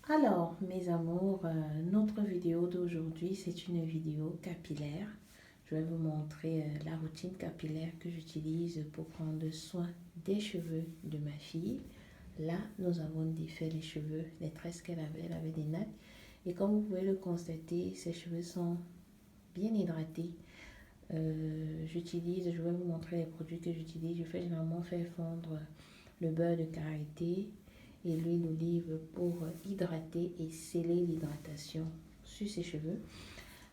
Alors, mes amours, notre vidéo d'aujourd'hui, c'est une vidéo capillaire. Je vais vous montrer la routine capillaire que j'utilise pour prendre soin des cheveux de ma fille. Là, nous avons défait les cheveux, les tresses qu'elle avait, elle avait des nattes. Et comme vous pouvez le constater, ses cheveux sont bien hydratés. Je vais vous montrer les produits que j'utilise. Je fais généralement faire fondre le beurre de karité et l'huile d'olive pour hydrater et sceller l'hydratation sur ses cheveux.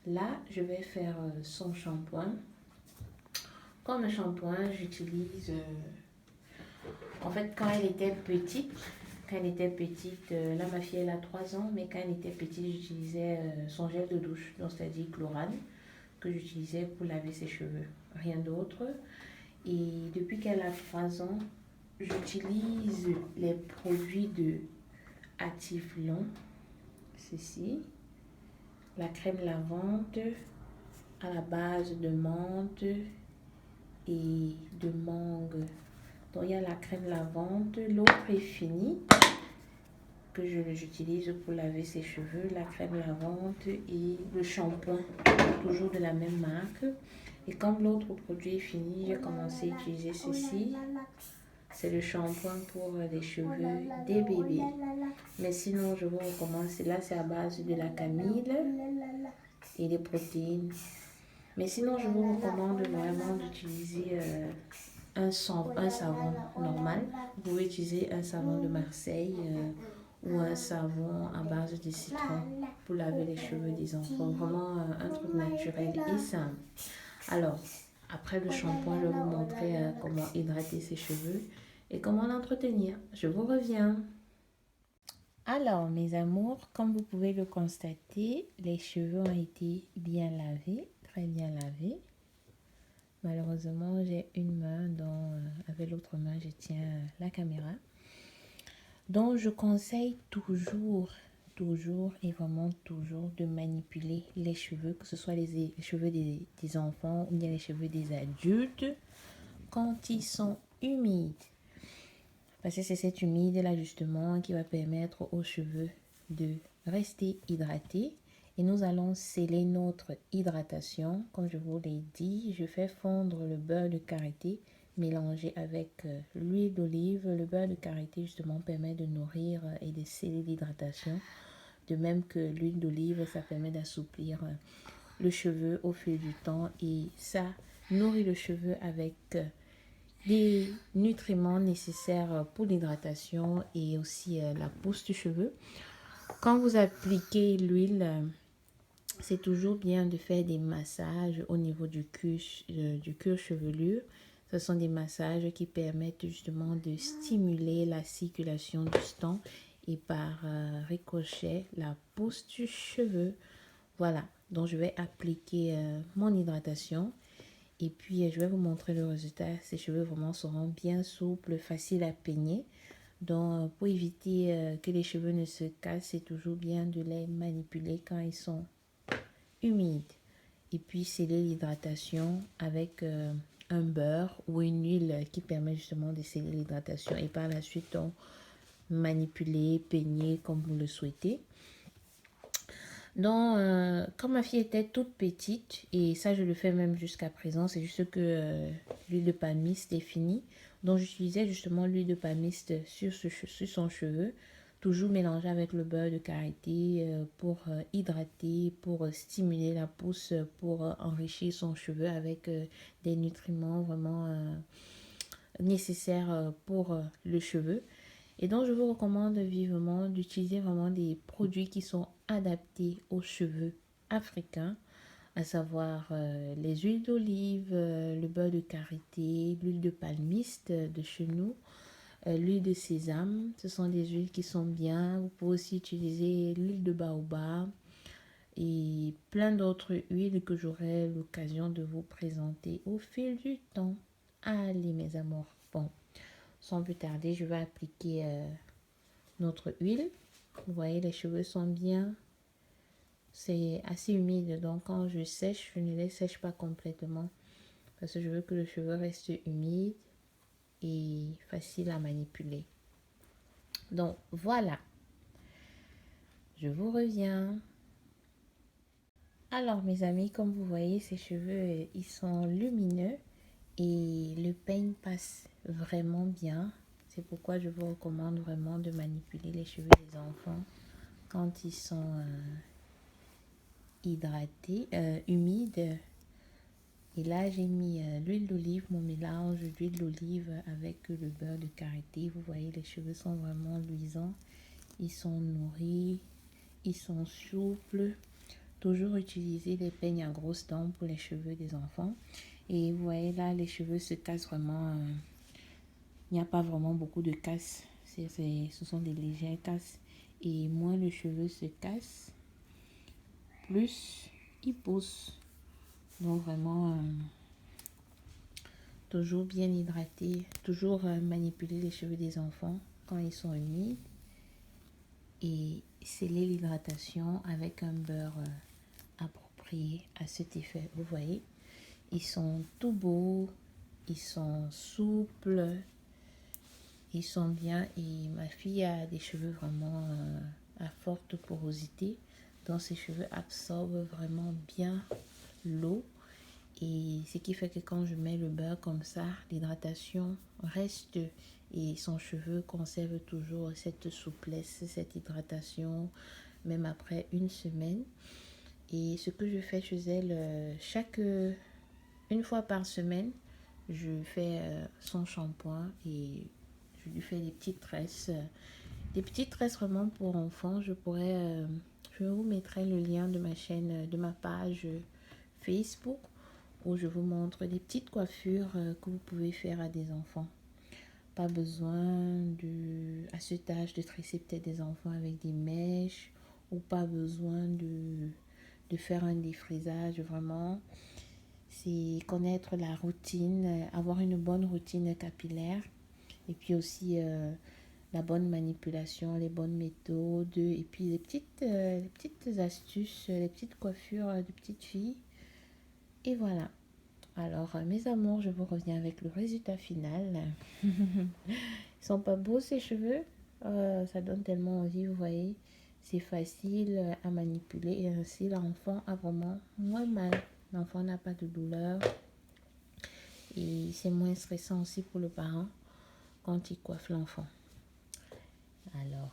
Là, je vais faire son shampoing. Comme shampoing, j'utilise, en fait, quand elle était petite, là ma fille elle a 3 ans, mais quand elle était petite, j'utilisais son gel de douche, donc c'est-à-dire chlorane, que j'utilisais pour laver ses cheveux, rien d'autre. Et depuis qu'elle a 3 ans, j'utilise les produits de Activlon, ceci, la crème lavande à la base de menthe et de mangue. Donc il y a la crème lavande, l'autre est finie que j'utilise pour laver ses cheveux, la crème lavande et le shampoing, toujours de la même marque. Et comme l'autre produit est fini, j'ai commencé à utiliser ceci. C'est le shampoing pour les cheveux des bébés. Mais sinon, je vous recommande, là c'est à base de la camille et des protéines. Mais sinon, je vous recommande vraiment d'utiliser un savon normal. Vous pouvez utiliser un savon de Marseille ou un savon à base de citron pour laver les cheveux des enfants. Vraiment un truc naturel et simple. Alors, après le shampoing, je vais vous montrer comment hydrater ses cheveux et comment l'entretenir. Je vous reviens. Alors, mes amours, comme vous pouvez le constater, les cheveux ont été bien lavés, très bien lavés. Malheureusement, j'ai une main dont, avec l'autre main, je tiens la caméra. Donc, je conseille toujours et vraiment toujours de manipuler les cheveux, que ce soit les cheveux des enfants ou bien les cheveux des adultes, quand ils sont humides. Parce que c'est cette humide là justement qui va permettre aux cheveux de rester hydratés. Et nous allons sceller notre hydratation. Comme je vous l'ai dit, je fais fondre le beurre de karité mélangé avec l'huile d'olive. Le beurre de karité justement permet de nourrir et de sceller l'hydratation. De même que l'huile d'olive, ça permet d'assouplir le cheveu au fil du temps. Et ça nourrit le cheveu avec des nutriments nécessaires pour l'hydratation et aussi la pousse du cheveu. Quand vous appliquez l'huile, c'est toujours bien de faire des massages au niveau du cuir chevelu. Ce sont des massages qui permettent justement de stimuler la circulation du sang et par ricochet la pousse du cheveu. Voilà, donc je vais appliquer mon hydratation. Et puis, je vais vous montrer le résultat. Ces cheveux vraiment seront bien souples, faciles à peigner. Donc, pour éviter que les cheveux ne se cassent, c'est toujours bien de les manipuler quand ils sont humides. Et puis, sceller l'hydratation avec un beurre ou une huile qui permet justement de sceller l'hydratation. Et par la suite, donc, manipuler, peigner comme vous le souhaitez. Donc, quand ma fille était toute petite, et ça je le fais même jusqu'à présent, c'est juste que l'huile de palmiste est finie. Donc, j'utilisais justement l'huile de palmiste sur son cheveu, toujours mélangé avec le beurre de karité pour hydrater, pour stimuler la pousse, pour enrichir son cheveu avec des nutriments vraiment nécessaires pour le cheveu. Et donc, je vous recommande vivement d'utiliser vraiment des produits qui sont adaptés aux cheveux africains, à savoir les huiles d'olive, le beurre de karité, l'huile de palmiste de chez nous, l'huile de sésame. Ce sont des huiles qui sont bien. Vous pouvez aussi utiliser l'huile de baobab et plein d'autres huiles que j'aurai l'occasion de vous présenter au fil du temps. Allez, mes amours. Bon, sans plus tarder, je vais appliquer notre huile. Vous voyez, les cheveux sont bien. C'est assez humide, donc quand je sèche, je ne les sèche pas complètement parce que je veux que le cheveu reste humide et facile à manipuler. Donc voilà, je vous reviens. Alors mes amis, comme vous voyez, ces cheveux, ils sont lumineux et le peigne passe vraiment bien. C'est pourquoi je vous recommande vraiment de manipuler les cheveux des enfants quand ils sont hydratés, humides. Et là, j'ai mis l'huile d'olive, mon mélange d'huile d'olive avec le beurre de karité. Vous voyez, les cheveux sont vraiment luisants. Ils sont nourris, ils sont souples. Toujours utiliser les peignes à grosses dents pour les cheveux des enfants. Et vous voyez là, les cheveux se cassent vraiment. Il n'y a pas vraiment beaucoup de casse. Ce sont des légères casses. Et moins le cheveu se casse, plus il pousse. Donc vraiment, toujours bien hydraté. Toujours manipuler les cheveux des enfants quand ils sont humides. Et sceller l'hydratation avec un beurre approprié à cet effet. Vous voyez, ils sont tout beaux, ils sont souples, ils sont bien. Et ma fille a des cheveux vraiment à forte porosité, donc ses cheveux absorbent vraiment bien l'eau. Et ce qui fait que quand je mets le beurre comme ça, l'hydratation reste et son cheveu conserve toujours cette souplesse, cette hydratation, même après une semaine. Et ce que je fais chez elle, une fois par semaine, je fais son shampoing et je lui fais des petites tresses. Des petites tresses vraiment pour enfants. Je vous mettrai le lien de ma chaîne, de ma page Facebook où je vous montre des petites coiffures que vous pouvez faire à des enfants. Pas besoin à cet âge de tresser peut-être des enfants avec des mèches ou pas besoin de faire un défrisage vraiment. C'est connaître la routine, avoir une bonne routine capillaire et puis aussi la bonne manipulation, les bonnes méthodes et puis les petites astuces, les petites coiffures de petites filles. Et voilà. Alors, mes amours, je vous reviens avec le résultat final. Ils sont pas beaux ces cheveux. Ça donne tellement envie, vous voyez. C'est facile à manipuler et ainsi l'enfant a vraiment moins mal. L'enfant n'a pas de douleur. Et c'est moins stressant aussi pour le parent quand il coiffe l'enfant. Alors,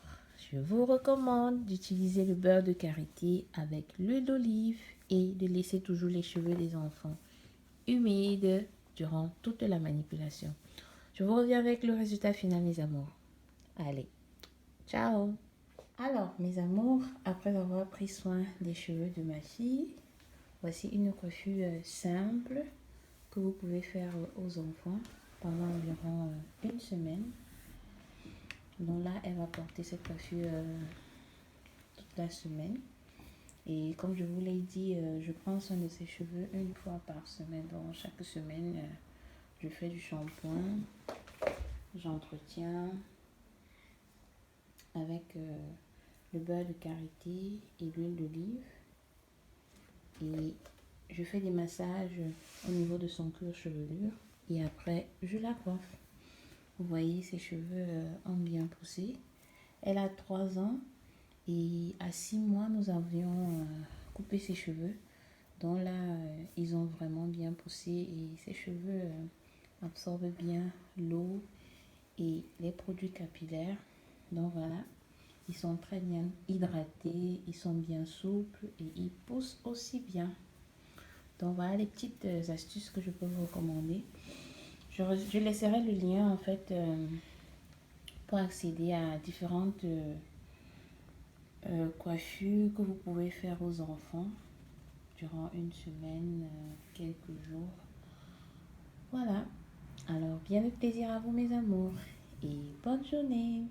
je vous recommande d'utiliser le beurre de karité avec l'huile d'olive et de laisser toujours les cheveux des enfants humides durant toute la manipulation. Je vous reviens avec le résultat final, mes amours. Allez, ciao! Alors, mes amours, après avoir pris soin des cheveux de ma fille, voici une coiffure simple que vous pouvez faire aux enfants pendant environ une semaine. Donc là, elle va porter cette coiffure toute la semaine. Et comme je vous l'ai dit, je prends soin de ses cheveux une fois par semaine. Donc chaque semaine, je fais du shampoing, j'entretiens avec le beurre de karité et l'huile d'olive. Et je fais des massages au niveau de son cuir chevelu. Et après, je la coiffe. Vous voyez, ses cheveux ont bien poussé. Elle a 3 ans. Et à 6 mois, nous avions coupé ses cheveux. Donc là, ils ont vraiment bien poussé et ses cheveux absorbent bien l'eau et les produits capillaires. Donc voilà, ils sont très bien hydratés, ils sont bien souples et ils poussent aussi bien. Donc voilà les petites astuces que je peux vous recommander. Je laisserai le lien en fait pour accéder à différentes coiffures que vous pouvez faire aux enfants durant une semaine, quelques jours. Voilà. Alors, bien de plaisir à vous mes amours et bonne journée.